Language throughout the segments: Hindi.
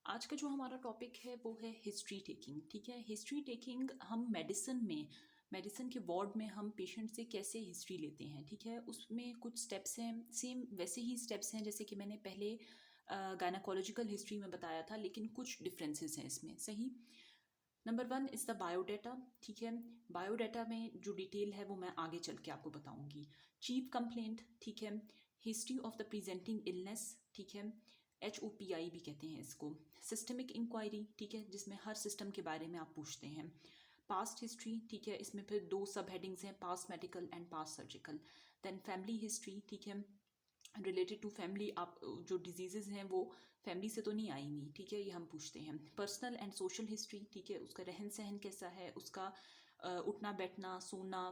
आज का जो हमारा टॉपिक है वो है हिस्ट्री टेकिंग। ठीक है, हिस्ट्री टेकिंग हम मेडिसिन के वार्ड में हम पेशेंट से कैसे हिस्ट्री लेते हैं। ठीक है, उसमें कुछ स्टेप्स हैं, सेम वैसे ही स्टेप्स हैं जैसे कि मैंने पहले गायनाकोलॉजिकल हिस्ट्री में बताया था, लेकिन कुछ डिफरेंसेस हैं इसमें। सही। Number one is the biodata. ठीक है, बायोडाटा में जो डिटेल है वो मैं आगे चल के आपको बताऊंगी। चीफ कंप्लेंट, ठीक है, history of the presenting illness, ठीक है, HOPI भी कहते हैं इसको। सिस्टमिक इंक्वायरी, ठीक है, जिसमें हर सिस्टम के बारे में आप पूछते हैं। पास्ट हिस्ट्री, ठीक है, इसमें फिर दो सब हेडिंग्स हैं, past medical and past surgical. Then family history, ठीक है, रिलेटेड टू फैमिली, आप जो डिजीजेज हैं वो फैमिली से तो नहीं आई हुई। ठीक है, ये हम पूछते हैं। पर्सनल एंड सोशल हिस्ट्री, ठीक है, उसका रहन सहन कैसा है, उसका उठना बैठना सोना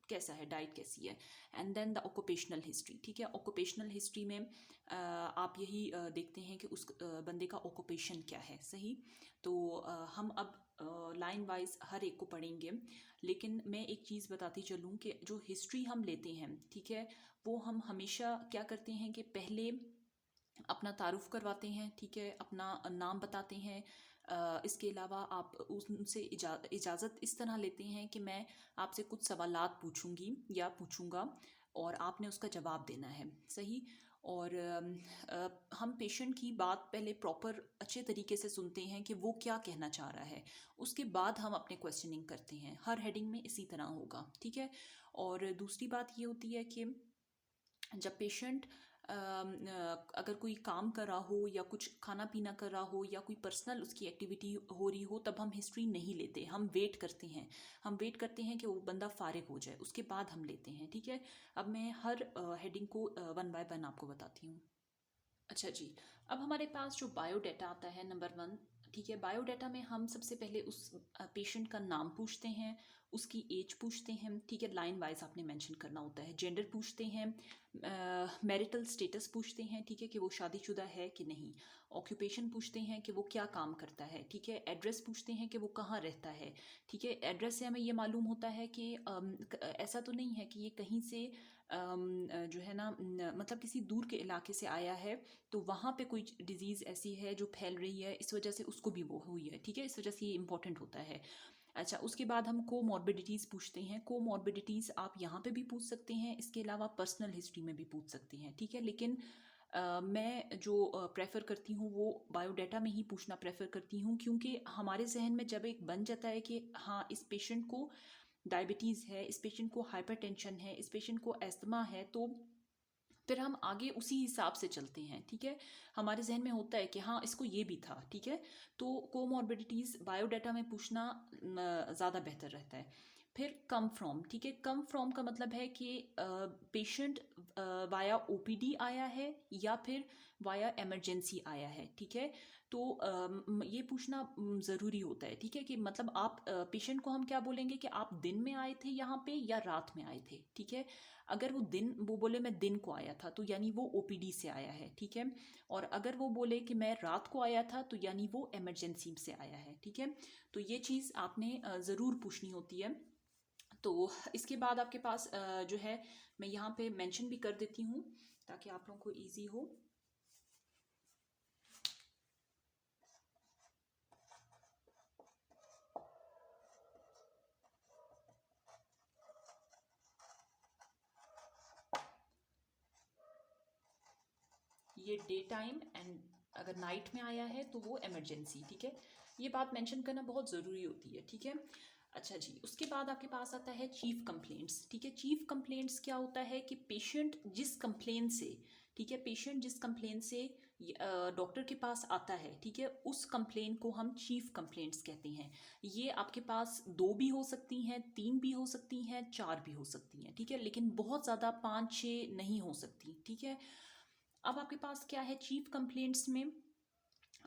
कैसा है, डाइट कैसी है। And then the occupational history, ठीक है, ऑक्यूपेशनल हिस्ट्री में आप यही देखते हैं कि उस बंदे का ऑक्यूपेशन क्या है। सही। तो हम अब लाइन वाइज हर एक को पढ़ेंगे, लेकिन मैं एक चीज़ बताती चलूँ कि जो हिस्ट्री हम लेते हैं, ठीक है, वो हम हमेशा क्या करते हैं कि पहले अपना तारुफ करवाते हैं। ठीक है, अपना नाम बताते हैं। इसके अलावा आप उनसे इजाज़त इस तरह लेते हैं कि मैं आपसे कुछ सवालात पूछूंगी या पूछूंगा और आपने उसका जवाब देना है। सही। और हम पेशेंट की बात पहले प्रॉपर अच्छे तरीके से सुनते हैं कि वो क्या कहना चाह रहा है, उसके बाद हम अपने क्वेश्चनिंग करते हैं। हर हेडिंग में इसी तरह होगा। ठीक है। और दूसरी बात ये होती है कि जब पेशेंट अगर कोई काम कर रहा हो या कुछ खाना पीना कर रहा हो या कोई पर्सनल उसकी एक्टिविटी हो रही हो, तब हम हिस्ट्री नहीं लेते, हम वेट करते हैं। हम वेट करते हैं कि वो बंदा फारिग हो जाए, उसके बाद हम लेते हैं। ठीक है। अब मैं हर हेडिंग को वन बाय वन आपको बताती हूँ। अच्छा जी, अब हमारे पास जो बायोडाटा आता है नंबर वन। ठीक है, बायोडाटा में हम सबसे पहले उस पेशेंट का नाम पूछते हैं, उसकी एज पूछते हैं। ठीक है, लाइन वाइज आपने मेंशन करना होता है। जेंडर पूछते हैं, मैरिटल स्टेटस पूछते हैं, ठीक है, कि वो शादीशुदा है कि नहीं। ऑक्यूपेशन पूछते हैं कि वो क्या काम करता है। ठीक है, एड्रेस पूछते हैं कि वो कहाँ रहता है। ठीक है, एड्रेस से हमें ये मालूम होता है कि ऐसा तो नहीं है कि ये कहीं से जो है ना मतलब किसी दूर के इलाके से आया है, तो वहाँ पे कोई डिजीज़ ऐसी है जो फैल रही है, इस वजह से उसको भी वो हुई है। ठीक है, इस वजह से ये इंपॉर्टेंट होता है। अच्छा, उसके बाद हम कोमॉर्बिडिटीज़ पूछते हैं। कोमॉर्बिडिटीज़ आप यहाँ पे भी पूछ सकते हैं, इसके अलावा पर्सनल हिस्ट्री में भी पूछ सकते हैं। ठीक है, लेकिन मैं जो प्रेफर करती हूँ वो बायोडाटा में ही पूछना प्रेफर करती हूँ, क्योंकि हमारे जहन में जब एक बन जाता है कि हाँ इस पेशेंट को डायबिटीज़ है, इस पेशेंट को हाइपरटेंशन है, इस पेशेंट को एस्थमा है, तो फिर हम आगे उसी हिसाब से चलते हैं। ठीक है, हमारे जहन में होता है कि हाँ इसको ये भी था। ठीक है, तो कोमॉर्बिडिटीज़ बायोडाटा में पूछना ज़्यादा बेहतर रहता है। फिर कम फ्रॉम, ठीक है, कम फ्रॉम का मतलब है कि पेशेंट वाया OPD आया है या फिर वाया इमरजेंसी आया है। ठीक है, तो ये पूछना ज़रूरी होता है। ठीक है, कि मतलब आप पेशेंट को हम क्या बोलेंगे कि आप दिन में आए थे यहाँ पे या रात में आए थे। ठीक है, अगर वो बोले मैं दिन को आया था, तो यानी वो OPD से आया है। ठीक है, और अगर वो बोले कि मैं रात को आया था, तो यानी वो इमरजेंसी से आया है। ठीक है, तो ये चीज़ आपने ज़रूर पूछनी होती है। तो इसके बाद आपके पास जो है, मैं यहाँ पे मेंशन भी कर देती हूँ ताकि आप लोगों को ईजी हो। ये डे टाइम, एंड अगर नाइट में आया है तो वो इमरजेंसी। ठीक है, ये बात मेंशन करना बहुत ज़रूरी होती है। ठीक है। अच्छा जी, उसके बाद आपके पास आता है चीफ कंप्लेंट्स। ठीक है, चीफ कंप्लेंट्स क्या होता है कि पेशेंट जिस कंप्लेन से, ठीक है, पेशेंट जिस कंप्लेन से डॉक्टर के पास आता है, ठीक है, उस कंप्लेन को हम चीफ कंप्लेंट्स कहते हैं। ये आपके पास दो भी हो सकती हैं, तीन भी हो सकती हैं, चार भी हो सकती हैं। ठीक है, लेकिन बहुत ज़्यादा पाँच छः नहीं हो सकती। ठीक है, अब आपके पास क्या है चीफ कंप्लेंट्स में,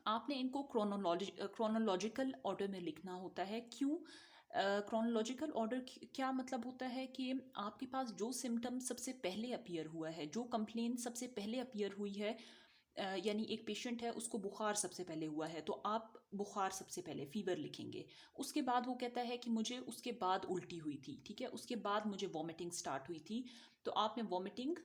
आपने इनको क्रोनोलॉजिकल ऑर्डर में लिखना होता है। क्यों क्रोनोलॉजिकल ऑर्डर? क्या मतलब होता है कि आपके पास जो सिम्टम सबसे पहले अपीयर हुआ है, जो कंप्लेन सबसे पहले अपीयर हुई है, यानी एक पेशेंट है उसको बुखार सबसे पहले हुआ है, तो आप बुखार सबसे पहले फीवर लिखेंगे। उसके बाद वो कहता है कि मुझे उसके बाद उल्टी हुई थी। ठीक है, उसके बाद मुझे वॉमिटिंग स्टार्ट हुई थी, तो आपने वॉमिटिंग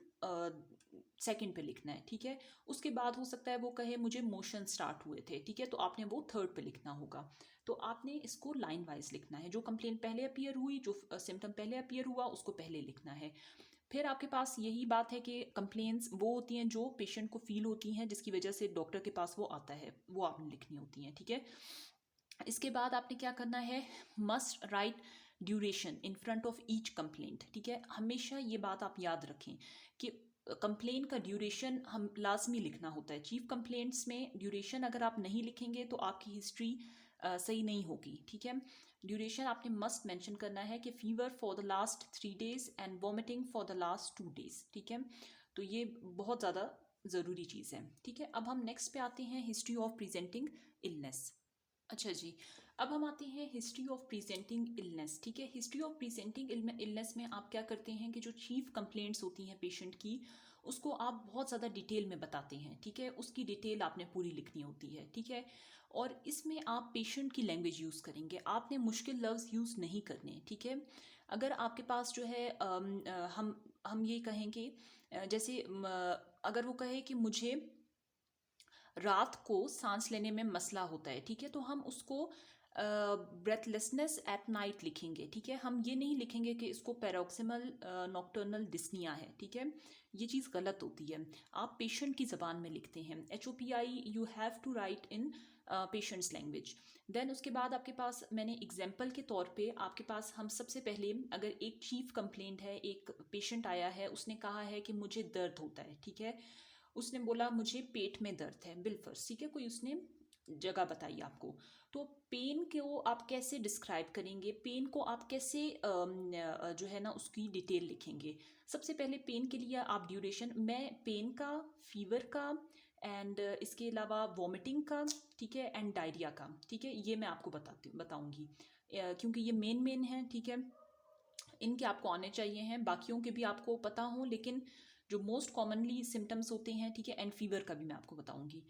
सेकंड पे लिखना है, ठीक है। उसके बाद हो सकता है वो कहे मुझे मोशन स्टार्ट हुए थे, ठीक है, तो आपने वो थर्ड पे लिखना होगा। तो आपने इसको लाइन वाइज लिखना है, जो कंप्लेन पहले अपीयर हुई, जो सिम्टम पहले अपीयर हुआ, उसको पहले लिखना है। फिर आपके पास यही बात है कि कंप्लेंट्स वो होती हैं जो पेशेंट को फील होती हैं, जिसकी वजह से डॉक्टर के पास वो आता है, वो आपने लिखनी होती हैं, ठीक है। इसके बाद आपने क्या करना है, must write duration in front of each complaint, ठीक है। हमेशा ये बात आप याद रखें कि कंप्लेन का ड्यूरेशन हम लाजमी लिखना होता है। चीफ कंप्लेंट्स में ड्यूरेशन अगर आप नहीं लिखेंगे तो आपकी हिस्ट्री सही नहीं होगी, ठीक है। ड्यूरेशन आपने मस्ट मेंशन करना है कि fever for the last 3 days and vomiting for the last 2 days, ठीक है। तो ये बहुत ज़्यादा ज़रूरी चीज़ है, ठीक है। अब हम नेक्स्ट पे आते हैं, हिस्ट्री ऑफ प्रेजेंटिंग इलनेस। अच्छा जी, अब हम आते हैं हिस्ट्री ऑफ प्रेजेंटिंग इलनेस, ठीक है। हिस्ट्री ऑफ प्रेजेंटिंग इलनेस में आप क्या करते हैं कि जो चीफ कंप्लेंट्स होती हैं पेशेंट की, उसको आप बहुत ज़्यादा डिटेल में बताते हैं, ठीक है। उसकी डिटेल आपने पूरी लिखनी होती है, ठीक है। और इसमें आप पेशेंट की लैंग्वेज यूज़ करेंगे, आपने मुश्किल लफ्ज़ यूज़ नहीं करने, ठीक है। अगर आपके पास जो है हम ये कहेंगे जैसे अगर वो कहे कि मुझे रात को सांस लेने में मसला होता है, ठीक है, तो हम उसको ब्रेथलेसनेस एट नाइट लिखेंगे, ठीक है। हम ये नहीं लिखेंगे कि इसको पैरोक्सिमल नॉक्टर्नल डिस्निया है, ठीक है। ये चीज़ गलत होती है, आप पेशेंट की ज़बान में लिखते हैं। HOPI you have to write in patient's language. Then उसके बाद आपके पास मैंने एग्जाम्पल के तौर पे आपके पास हम सबसे पहले, अगर एक चीफ कंप्लेंट है, एक पेशेंट आया है, उसने कहा है कि मुझे दर्द होता है, ठीक है। उसने बोला मुझे पेट में दर्द है, बिलफर्स, ठीक है, कोई उसने जगह बताई आपको। तो पेन को आप कैसे डिस्क्राइब करेंगे, पेन को आप कैसे जो है ना उसकी डिटेल लिखेंगे। सबसे पहले पेन के लिए आप ड्यूरेशन, मैं पेन का, फीवर का, एंड इसके अलावा वॉमिटिंग का, ठीक है, एंड डायरिया का, ठीक है, ये मैं आपको बताऊंगी क्योंकि ये मेन है, ठीक है। इनके आपको आने चाहिए हैं, बाकियों के भी आपको पता हो, लेकिन जो मोस्ट कॉमनली सिम्टम्स होते हैं, ठीक है, एंड फीवर का भी मैं आपको बताऊंगी।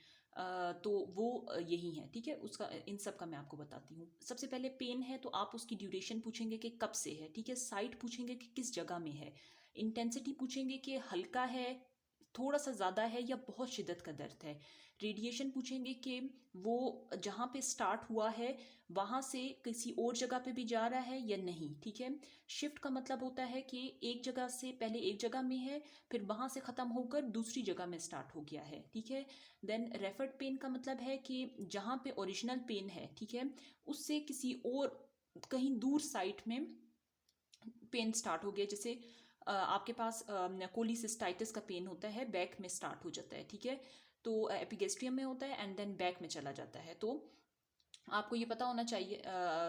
तो वो यही है, ठीक है, उसका इन सब का मैं आपको बताती हूँ। सबसे पहले पेन है तो आप उसकी ड्यूरेशन पूछेंगे कि कब से है, ठीक है। साइट पूछेंगे कि किस जगह में है। इंटेंसिटी पूछेंगे कि हल्का है, थोड़ा सा ज़्यादा है, या बहुत शिद्दत का दर्द है। रेडिएशन पूछेंगे कि वो जहाँ पे स्टार्ट हुआ है वहाँ से किसी और जगह पे भी जा रहा है या नहीं, ठीक है। शिफ्ट का मतलब होता है कि एक जगह से पहले एक जगह में है, फिर वहाँ से ख़त्म होकर दूसरी जगह में स्टार्ट हो गया है, ठीक है। देन रेफर्ड पेन का मतलब है कि जहाँ पे ओरिजिनल पेन है, ठीक है, उससे किसी और कहीं दूर साइट में पेन स्टार्ट हो गया। जैसे आपके पास कोलिसिस्टाइटिस का पेन होता है, बैक में स्टार्ट हो जाता है, ठीक है। तो एपिगेस्ट्रियम में होता है एंड देन बैक में चला जाता है। तो आपको ये पता होना चाहिए,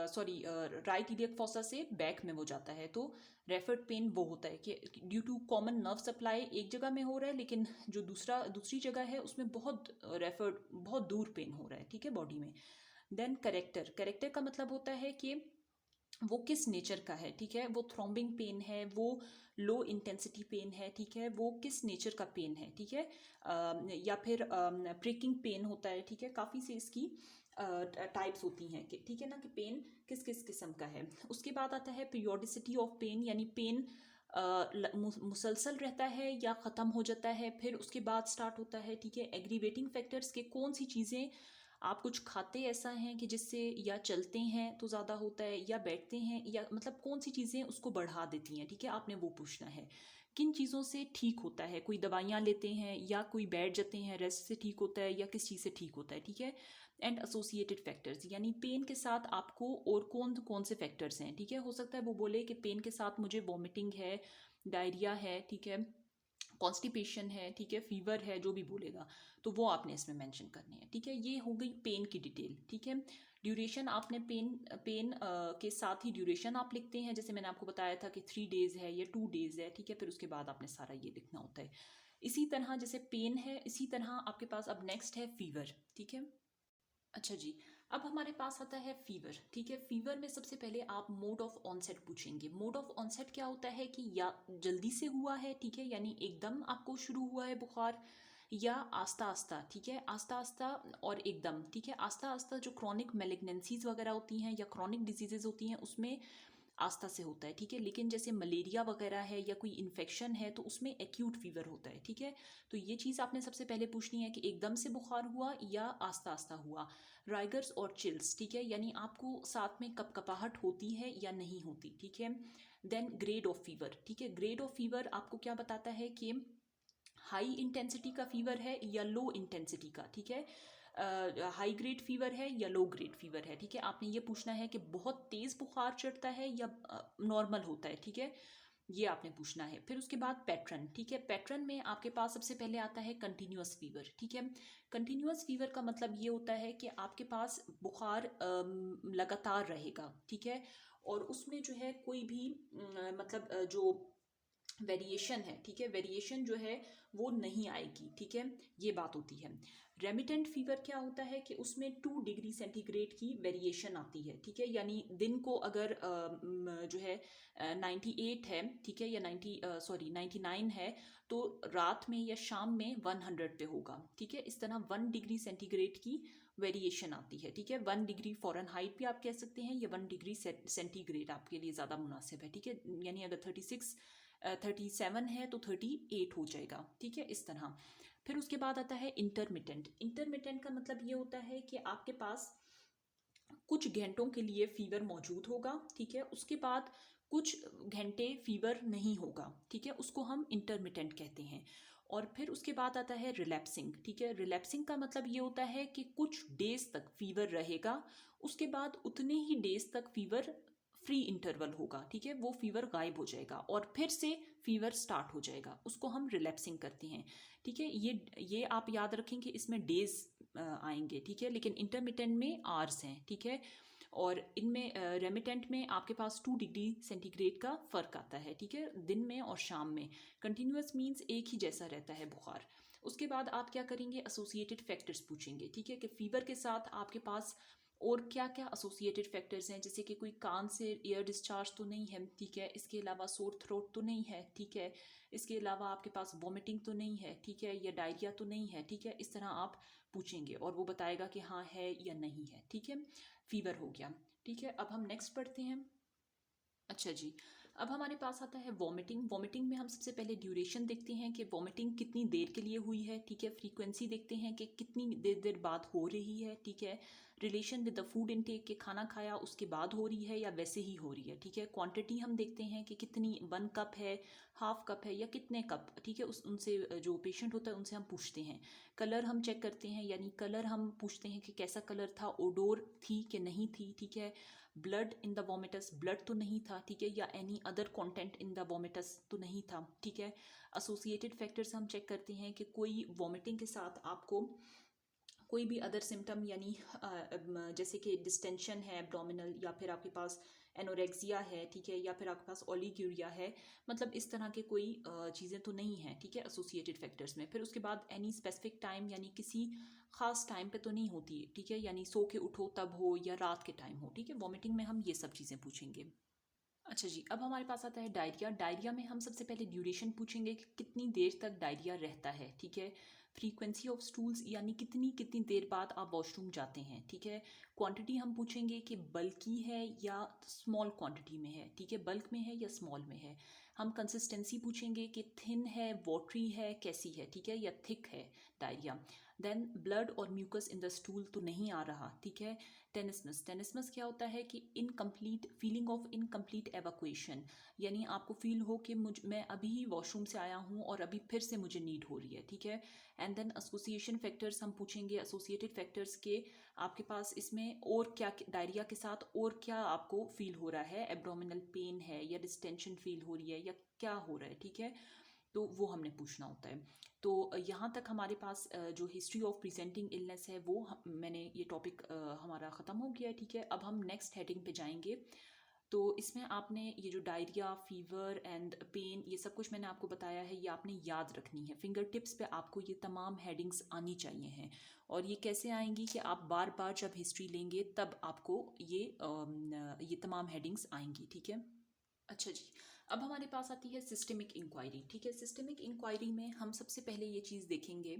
सॉरी, राइट इलियक फॉसा से बैक में वो जाता है। तो रेफर्ड पेन वो होता है कि due to common nerve supply एक जगह में हो रहा है, लेकिन जो दूसरी जगह है उसमें बहुत रेफर्ड, बहुत दूर पेन हो रहा है, ठीक है, बॉडी में। देन करेक्टर का मतलब होता है कि वो किस नेचर का है, ठीक है। वो थ्रोम्बिंग पेन है, वो लो इंटेंसिटी पेन है, ठीक है, वो किस नेचर का पेन है, ठीक है। या फिर प्रिकिंग पेन होता है, ठीक है। काफ़ी से इसकी टाइप्स होती हैं कि, ठीक है ना, कि पेन किस किस किस्म का है। उसके बाद आता है पीरियोडिसिटी ऑफ पेन, यानी पेन मुसलसल रहता है या ख़त्म हो जाता है, फिर उसके बाद स्टार्ट होता है, ठीक है। एग्रीवेटिंग फैक्टर्स के कौन सी चीज़ें, आप कुछ खाते ऐसा हैं कि जिससे, या चलते हैं तो ज़्यादा होता है, या बैठते हैं, या मतलब कौन सी चीज़ें उसको बढ़ा देती हैं, ठीक है, आपने वो पूछना है। किन चीज़ों से ठीक होता है, कोई दवाइयाँ लेते हैं या कोई बैठ जाते हैं रेस्ट से ठीक होता है, या किस चीज़ से ठीक होता है, ठीक है। एंड एसोसिएटेड फैक्टर्स, यानी पेन के साथ आपको और कौन कौन से फैक्टर्स हैं, ठीक है। हो सकता है वो बोले कि पेन के साथ मुझे वॉमिटिंग है, डायरिया है, ठीक है, कॉन्स्टिपेशन है, ठीक है, फीवर है, जो भी बोलेगा तो वो आपने इसमें मेंशन करनी है, ठीक है। ये हो गई पेन की डिटेल, ठीक है। ड्यूरेशन आपने पेन के साथ ही ड्यूरेशन आप लिखते हैं, जैसे मैंने आपको बताया था कि 3 days है या 2 days है, ठीक है। फिर उसके बाद आपने सारा ये लिखना होता है। इसी तरह जैसे पेन है, इसी तरह आपके पास अब नेक्स्ट है फीवर, ठीक है। अच्छा जी, अब हमारे पास आता है फीवर, ठीक है। फीवर में सबसे पहले आप मोड ऑफ ऑनसेट पूछेंगे। मोड ऑफ ऑनसेट क्या होता है कि या जल्दी से हुआ है, ठीक है, यानी एकदम आपको शुरू हुआ है बुखार, या आस्ता आस्ता, ठीक है, आस्ता आस्ता और एकदम, ठीक है। आस्ता आस्ता जो क्रॉनिक मेलिग्नेंसीज वगैरह होती हैं या क्रॉनिक डिजीजेज होती हैं उसमें आस्था से होता है, ठीक है। लेकिन जैसे मलेरिया वगैरह है या कोई इन्फेक्शन है तो उसमें एक्यूट फीवर होता है, ठीक है। तो ये चीज़ आपने सबसे पहले पूछनी है कि एकदम से बुखार हुआ या आस्ता आस्ता हुआ। राइगर्स और चिल्स, ठीक है, यानी आपको साथ में कपकपाहट होती है या नहीं होती, ठीक है। देन ग्रेड ऑफ फीवर, ठीक है। ग्रेड ऑफ फीवर आपको क्या बताता है कि हाई इंटेंसिटी का फीवर है या लो इंटेंसिटी का, ठीक है। हाई ग्रेड फीवर है या लो ग्रेड फीवर है, ठीक है। आपने ये पूछना है कि बहुत तेज बुखार चढ़ता है या नॉर्मल होता है, ठीक है। ये आपने पूछना है। फिर उसके बाद पैटर्न, ठीक है। पैटर्न में आपके पास सबसे पहले आता है कंटिन्यूअस फीवर, ठीक है। कंटिन्यूअस फीवर का मतलब ये होता है कि आपके पास बुखार लगातार रहेगा, ठीक है। और उसमें जो है कोई भी मतलब जो वेरिएशन है, ठीक है, वेरिएशन जो है वो नहीं आएगी, ठीक है। ये बात होती है। रेमिटेंट फीवर क्या होता है कि उसमें 2 डिग्री सेंटीग्रेड की वेरिएशन आती है, ठीक है। यानी दिन को अगर जो है 98 है, ठीक है, या 99 है, तो रात में या शाम में 100 पे होगा, ठीक है। इस तरह 1 डिग्री सेंटीग्रेड की वेरिएशन आती है, ठीक है। 1 डिग्री फ़ारेनहाइट भी आप कह सकते हैं, या 1 डिग्री सेंटीग्रेड आपके लिए ज़्यादा मुनासिब है, ठीक है। यानी अगर 37 है तो 38 हो जाएगा, ठीक है, इस तरह। फिर उसके बाद आता है इंटरमिटेंट। इंटरमिटेंट का मतलब ये होता है कि आपके पास कुछ घंटों के लिए फीवर मौजूद होगा, ठीक है, उसके बाद कुछ घंटे फीवर नहीं होगा, ठीक है, उसको हम इंटरमिटेंट कहते हैं। और फिर उसके बाद आता है रिलैप्सिंग, ठीक है। रिलैप्सिंग का मतलब ये होता है कि कुछ डेज तक फीवर रहेगा, उसके बाद उतने ही डेज तक फीवर फ्री इंटरवल होगा, ठीक है, वो फीवर गायब हो जाएगा और फिर से फीवर स्टार्ट हो जाएगा, उसको हम रिलैप्सिंग करते हैं, ठीक है। ये आप याद रखें कि इसमें डेज आएंगे, ठीक है, लेकिन इंटरमिटेंट में आवर्स हैं, ठीक है। और इनमें रेमिटेंट में आपके पास 2 डिग्री सेंटीग्रेड का फ़र्क आता है, ठीक है, दिन में और शाम में। कंटिन्यूअस मीन्स एक ही जैसा रहता है बुखार। उसके बाद आप क्या करेंगे, एसोसिएटेड फैक्टर्स पूछेंगे, ठीक है, कि फीवर के साथ आपके पास और क्या क्या एसोसिएटेड फैक्टर्स हैं, जैसे कि कोई कान से एयर डिस्चार्ज तो नहीं है, ठीक है, इसके अलावा सोर थ्रोट तो नहीं है, ठीक है, इसके अलावा आपके पास वॉमिटिंग तो नहीं है, ठीक है, या डायरिया तो नहीं है, ठीक है। इस तरह आप पूछेंगे और वो बताएगा कि हाँ है या नहीं है, ठीक है। फीवर हो गया, ठीक है। अब हम नेक्स्ट पढ़ते हैं। अच्छा जी, अब हमारे पास आता है वॉमिटिंग। वॉमिटिंग में हम सबसे पहले ड्यूरेशन देखते हैं कि वॉमिटिंग कितनी देर के लिए हुई है, ठीक है। फ्रीक्वेंसी देखते हैं कि कितनी देर देर बाद हो रही है, ठीक है। Relation with the food intake, के खाना खाया उसके बाद हो रही है या वैसे ही हो रही है, ठीक है। क्वांटिटी हम देखते हैं कि कितनी 1 कप है, हाफ कप है या कितने कप, ठीक है। उनसे जो पेशेंट होता है उनसे हम पूछते हैं। कलर हम चेक करते हैं, यानी कलर हम पूछते हैं कि कैसा कलर था, ओडोर थी कि नहीं थी, ठीक है। Blood in the vomitus, blood तो नहीं था, ठीक है, या any other content in the vomitus तो नहीं था, ठीक है। एसोसिएटेड फैक्टर्स हम चेक करते हैं कि कोई वोमिटिंग के साथ आपको कोई भी अदर सिम्टम, यानी जैसे कि डिस्टेंशन है एब्डोमिनल, या फिर आपके पास एनोरेक्सिया है, ठीक है, या फिर आपके पास ओलिग्यूरिया है, मतलब इस तरह के कोई चीज़ें तो नहीं हैं, ठीक है, एसोसिएटेड फैक्टर्स में। फिर उसके बाद एनी स्पेसिफिक टाइम, यानी किसी खास टाइम पे तो नहीं होती, ठीक है, यानी सो के उठो तब हो या रात के टाइम हो, ठीक है। वॉमिटिंग में हम ये सब चीज़ें पूछेंगे। अच्छा जी, अब हमारे पास आता है डायरिया। डायरिया में हम सबसे पहले ड्यूरेशन पूछेंगे कि कितनी देर तक डायरिया रहता है, ठीक है। फ्रीक्वेंसी ऑफ स्टूल्स, यानी कितनी कितनी देर बाद आप वॉशरूम जाते हैं, ठीक है। क्वांटिटी हम पूछेंगे कि बल्की है या स्मॉल क्वांटिटी में है, ठीक है, बल्क में है या स्मॉल में है। हम कंसिस्टेंसी पूछेंगे कि थिन है, वाटरी है, कैसी है, ठीक है, या थिक है डायरिया। देन ब्लड और म्यूकस इन द स्टूल तो नहीं आ रहा, ठीक है। टेनिसनस, टेनिसनस क्या होता है कि इनकम्प्लीट फीलिंग ऑफ इनकम्प्लीट एवाकुएशन, यानी आपको फील हो कि मैं अभी ही वॉशरूम से आया हूँ और अभी फिर से मुझे नीड हो रही है, ठीक है। एंड देन एसोसिएशन फैक्टर्स हम पूछेंगे, एसोसिएटेड फैक्टर्स के आपके पास इसमें और क्या, डायरिया के साथ और क्या आपको फील हो रहा है, एब्डोमिनल पेन है या डिस्टेंशन फील हो रही है या क्या हो रहा है, ठीक है, तो वो हमने पूछना होता है। तो यहाँ तक हमारे पास जो हिस्ट्री ऑफ प्रेजेंटिंग इलनेस है वो मैंने ये टॉपिक हमारा ख़त्म हो गया है, ठीक है। अब हम नेक्स्ट हेडिंग पे जाएंगे। तो इसमें आपने ये जो डायरिया, फीवर एंड पेन, ये सब कुछ मैंने आपको बताया है, ये आपने याद रखनी है। फिंगर टिप्स पे आपको ये तमाम हेडिंग्स आनी चाहिए हैं। और ये कैसे आएंगी कि आप बार बार जब हिस्ट्री लेंगे तब आपको ये तमाम हेडिंग्स आएंगी, ठीक है। अच्छा जी, अब हमारे पास आती है सिस्टमिक इंक्वायरी, ठीक है। सिस्टमिक इंक्वायरी में हम सबसे पहले ये चीज़ देखेंगे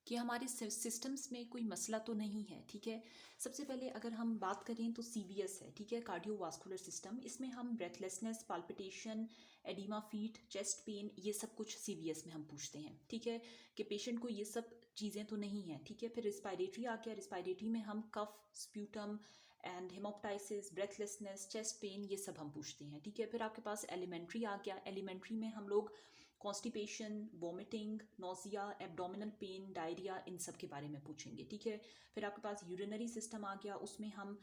कि हमारे सिस्टम्स में कोई मसला तो नहीं है, ठीक है। सबसे पहले अगर हम बात करें तो CVS है, ठीक है, कार्डियोवास्कुलर सिस्टम। इसमें हम breathlessness, palpitation, oedema feet, chest pain, ये सब कुछ CVS में हम पूछते हैं, ठीक है, कि पेशेंट को ये सब चीज़ें तो नहीं है, ठीक है। फिर रिस्पायरेटरी आ गया, रिस्पायरेटरी में हम cough, sputum and haemoptysis, breathlessness, chest pain, ये सब हम पूछते हैं, ठीक है। फिर आपके पास एलिमेंट्री आ गया, एलिमेंट्री में हम लोग constipation, vomiting, nausea, abdominal pain, diarrhoea, इन सब के बारे में पूछेंगे, ठीक है। फिर आपके पास यूरिनरी सिस्टम आ गया, उसमें हम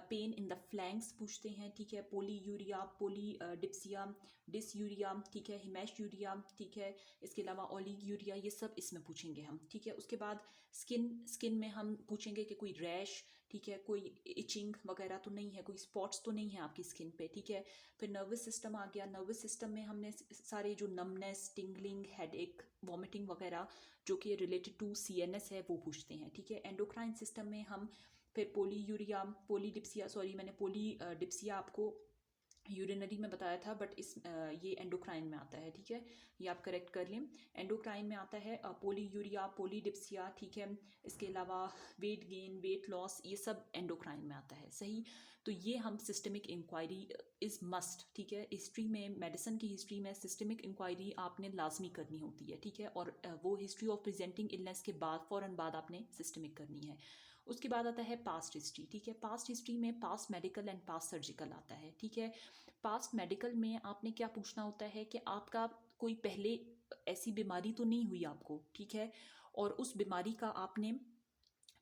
पेन इन द फ्लैंक्स पूछते हैं, ठीक है, पोलीयूरिया, पोलीडिप्सिया, डिसयूरिया, ठीक है, हिमैशयूरिया, ठीक है, इसके अलावा ओलिगयूरिया, ये सब इसमें पूछेंगे हम, ठीक है। उसके बाद स्किन में हम पूछेंगे कि कोई रैश, ठीक है, कोई इचिंग वगैरह तो नहीं है, कोई स्पॉट्स तो नहीं है आपकी स्किन पे, ठीक है। फिर नर्वस सिस्टम आ गया, नर्वस सिस्टम में हमने सारे जो नमनेस, टिंगलिंग, हेडेक, वॉमिटिंग वगैरह जो कि रिलेटेड टू CNS है वो पूछते हैं, ठीक है। एंडोक्राइन सिस्टम में हम फिर पोलीयूरिया, पोलीडिप्सिया, सॉरी मैंने पोलीडिप्सिया आपको यूरिनरी में बताया था, बट ये एंडोक्राइन में आता है, ठीक है, ये आप करेक्ट कर लें। एंडोक्राइन में आता है पोलीयूरिया, पोलीडिप्सिया, ठीक है, इसके अलावा वेट गेन, वेट लॉस, ये सब एंडोक्राइन में आता है, सही। तो ये हम सिस्टमिक इंक्वायरी इज़ मस्ट, ठीक है। हिस्ट्री में, मेडिसिन की हिस्ट्री में सिस्टमिक इंक्वायरी आपने लाजमी करनी होती है, ठीक है, और वो हिस्ट्री ऑफ प्रेजेंटिंग इलनेस के बाद फ़ौरन बाद आपने सिस्टमिक करनी है। उसके बाद आता है पास्ट हिस्ट्री, ठीक है। पास्ट हिस्ट्री में past medical and past surgical आता है, ठीक है। पास्ट मेडिकल में आपने क्या पूछना होता है कि आपका कोई पहले ऐसी बीमारी तो नहीं हुई आपको, ठीक है, और उस बीमारी का आपने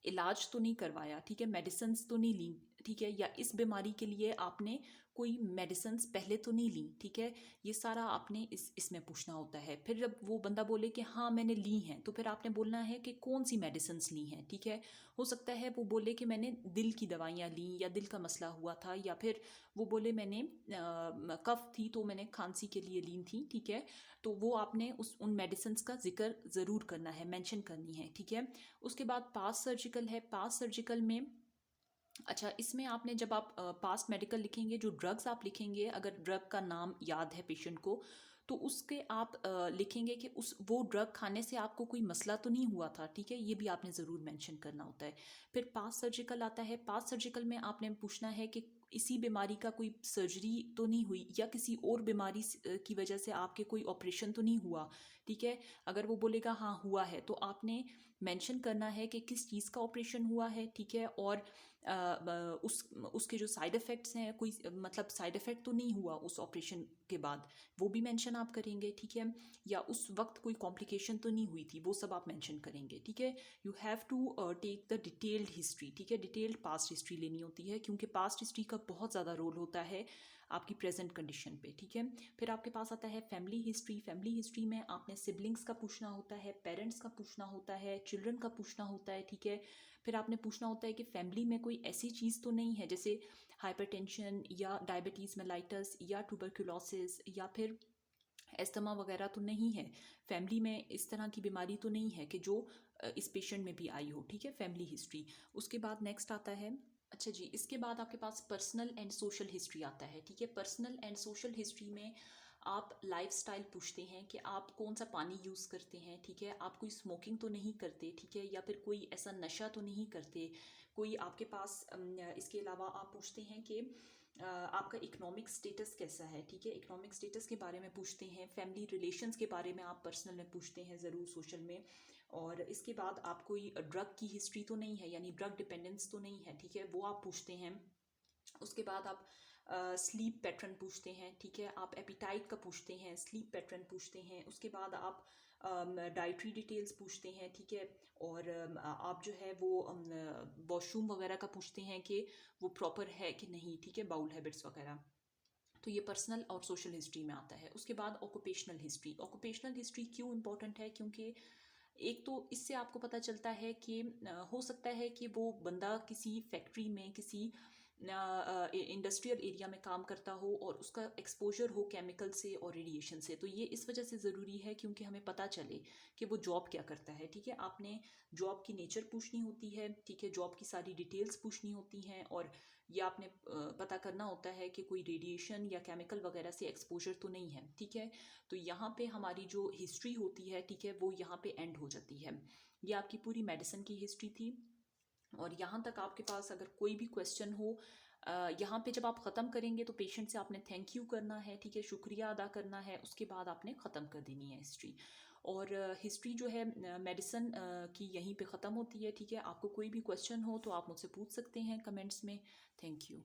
इलाज तो नहीं करवाया, ठीक है, मेडिसिन तो नहीं ली, ठीक है, या इस बीमारी के लिए आपने कोई मेडिसिन पहले तो नहीं ली, ठीक है, ये सारा आपने इसमें पूछना होता है। फिर जब वो बंदा बोले कि हाँ मैंने ली हैं, तो फिर आपने बोलना है कि कौन सी मेडिसिन ली हैं, ठीक है। हो सकता है वो बोले कि मैंने दिल की दवाइयाँ ली, या दिल का मसला हुआ था, या फिर वो बोले मैंने कफ थी तो मैंने खांसी के लिए ली थी, ठीक है। तो वो आपने उन मेडिसिन का जिक्र ज़रूर करना है, मेंशन करनी है, ठीक है। उसके बाद पास्ट सर्जिकल है, पास्ट सर्जिकल में अच्छा, इसमें आपने जब आप पास्ट मेडिकल लिखेंगे, जो ड्रग्स आप लिखेंगे, अगर ड्रग का नाम याद है पेशेंट को, तो उसके आप लिखेंगे कि वो ड्रग खाने से आपको कोई मसला तो नहीं हुआ था, ठीक है, ये भी आपने ज़रूर मेंशन करना होता है। फिर पास्ट सर्जिकल आता है, पास्ट सर्जिकल में आपने पूछना है कि इसी बीमारी का कोई सर्जरी तो नहीं हुई, या किसी और बीमारी की वजह से आपके कोई ऑपरेशन तो नहीं हुआ, ठीक है। अगर वो बोलेगा हाँ हुआ है, तो आपने मेंशन करना है कि किस चीज़ का ऑपरेशन हुआ है, ठीक है, और उसके जो साइड इफ़ेक्ट्स हैं, कोई मतलब साइड इफ़ेक्ट तो नहीं हुआ उस ऑपरेशन के बाद, वो भी मेंशन आप करेंगे, ठीक है, या उस वक्त कोई कॉम्प्लिकेशन तो नहीं हुई थी, वो सब आप मेंशन करेंगे, ठीक है। You have to take the detailed history, ठीक है, डिटेल्ड पास्ट हिस्ट्री लेनी होती है, क्योंकि पास्ट हिस्ट्री का बहुत ज़्यादा रोल होता है आपकी प्रेजेंट कंडीशन पे, ठीक है। फिर आपके पास आता है फैमिली हिस्ट्री, फैमिली हिस्ट्री में आपने सिबलिंग्स का पूछना होता है, पेरेंट्स का पूछना होता है, चिल्ड्रन का पूछना होता है, ठीक है। फिर आपने पूछना होता है कि फैमिली में कोई ऐसी चीज़ तो नहीं है जैसे हाइपरटेंशन, या डायबिटीज़ मेलाइटस, या ट्यूबरकुलोसिस, या फिर एस्थमा वगैरह तो नहीं है फैमिली में, इस तरह की बीमारी तो नहीं है कि जो इस पेशेंट में भी आई हो, ठीक है, फैमिली हिस्ट्री। उसके बाद नेक्स्ट आता है, अच्छा जी, इसके बाद आपके पास पर्सनल एंड सोशल हिस्ट्री आता है, ठीक है। पर्सनल एंड सोशल हिस्ट्री में आप लाइफस्टाइल पूछते हैं कि आप कौन सा पानी यूज़ करते हैं, ठीक है, आप कोई स्मोकिंग तो नहीं करते, ठीक है, या फिर कोई ऐसा नशा तो नहीं करते, कोई आपके पास इसके अलावा आप पूछते हैं कि आपका इकोनॉमिक स्टेटस कैसा है, ठीक है, इकोनॉमिक स्टेटस के बारे में पूछते हैं। फैमिली रिलेशंस के बारे में आप पर्सनल में पूछते हैं ज़रूर, सोशल में। और इसके बाद आप कोई ड्रग की हिस्ट्री तो नहीं है, यानी ड्रग डिपेंडेंस तो नहीं है, ठीक है, वो आप पूछते हैं। उसके बाद आप स्लीप पैटर्न पूछते हैं, ठीक है, आप एपिटाइट का पूछते हैं, स्लीप पैटर्न पूछते हैं। उसके बाद आप डाइटरी डिटेल्स पूछते हैं, ठीक है, और आप जो है वो वॉशरूम वगैरह का पूछते हैं कि वो प्रॉपर है कि नहीं, ठीक है, बाउल हैबिट्स वगैरह। तो ये पर्सनल और सोशल हिस्ट्री में आता है। उसके बाद ऑक्यूपेशनल हिस्ट्री, ऑक्यूपेशनल हिस्ट्री क्यों इंपॉर्टेंट है, क्योंकि एक तो इससे आपको पता चलता है कि हो सकता है कि वो बंदा किसी फैक्ट्री में, किसी इंडस्ट्रियल एरिया में काम करता हो और उसका एक्सपोजर हो केमिकल से और रेडिएशन से, तो ये इस वजह से ज़रूरी है क्योंकि हमें पता चले कि वो जॉब क्या करता है, ठीक है। आपने जॉब की नेचर पूछनी होती है, ठीक है, जॉब की सारी डिटेल्स पूछनी होती हैं, और ये आपने पता करना होता है कि कोई रेडिएशन या केमिकल वगैरह से एक्सपोजर तो नहीं है, ठीक है। तो यहाँ पे हमारी जो हिस्ट्री होती है, ठीक है, वो यहाँ पे एंड हो जाती है। ये आपकी पूरी मेडिसिन की हिस्ट्री थी। और यहाँ तक आपके पास अगर कोई भी क्वेश्चन हो, यहाँ पे जब आप ख़त्म करेंगे तो पेशेंट से आपने थैंक यू करना है, ठीक है, शुक्रिया अदा करना है, उसके बाद आपने ख़त्म कर देनी है हिस्ट्री। और हिस्ट्री जो है मेडिसिन की यहीं पे ख़त्म होती है, ठीक है। आपको कोई भी क्वेश्चन हो तो आप मुझसे पूछ सकते हैं कमेंट्स में। Thank you.